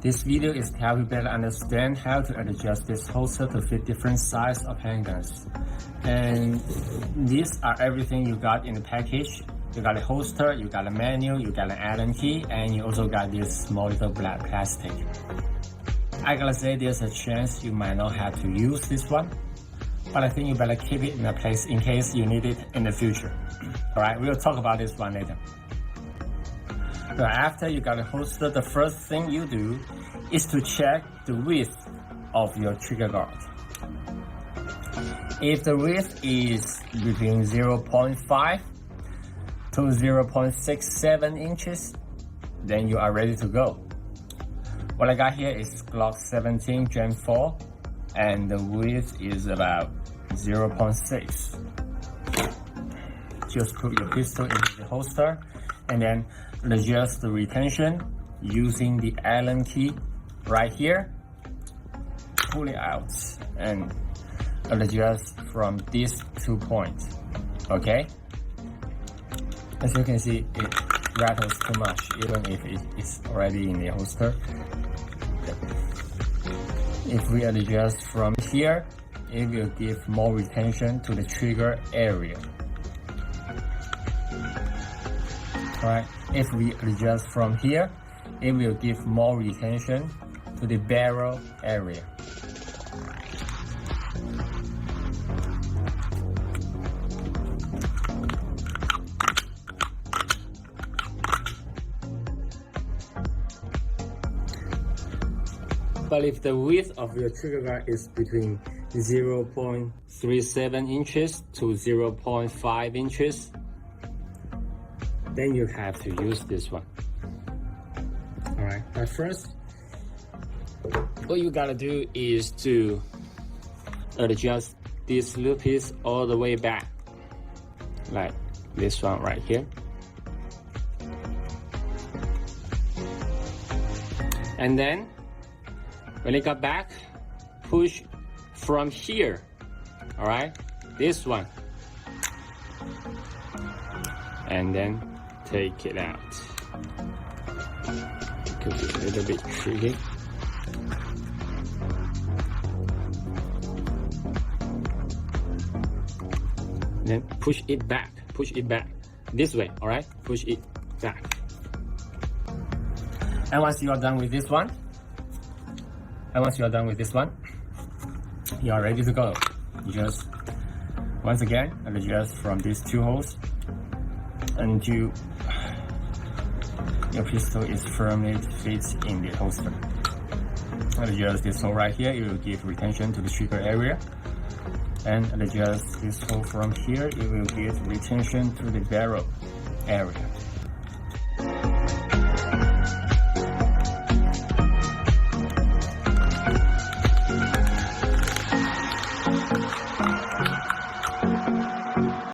This video is to help you better understand how to adjust this holster to fit different size of handguns. And these are everything you got in the package. You got a holster, you got a manual, you got an Allen key, and you also got this small little black plastic. I gotta say there's a chance you might not have to use this one, but I think you better keep it in a place in case you need it in the future. Alright, we'll talk about this one later. But after you got a holster, the first thing you do is to check the width of your trigger guard. If the width is between 0.5 to 0.67 inches, then you are ready to go. What I got here is Glock 17 Gen 4, and the width is about 0.6. Just put your pistol into the holster and then adjust the retention using the Allen key right here. Pull it out and adjust from these 2 points. Okay? As you can see, it rattles too much even if it's already in the holster. If we adjust from here, it will give more retention to the trigger area. Alright, if we adjust from here, it will give more retention to the barrel area. But if the width of your trigger guard is between 0.37 inches to 0.5 inches, then you have to use this one. Alright, but first, what you gotta do is to adjust this little piece all the way back, like this one right here. And then, when it got back, push from here, alright, this one, and then take it out. Could be a little bit tricky. Then push it back this way, alright, push it back. And once you are done with this one, you are ready to go. You just, once again, adjust from these 2 holes until your pistol is firmly fits in the holster. Adjust this hole right here, it will give retention to the trigger area. And adjust this hole from here, it will give retention to the barrel area.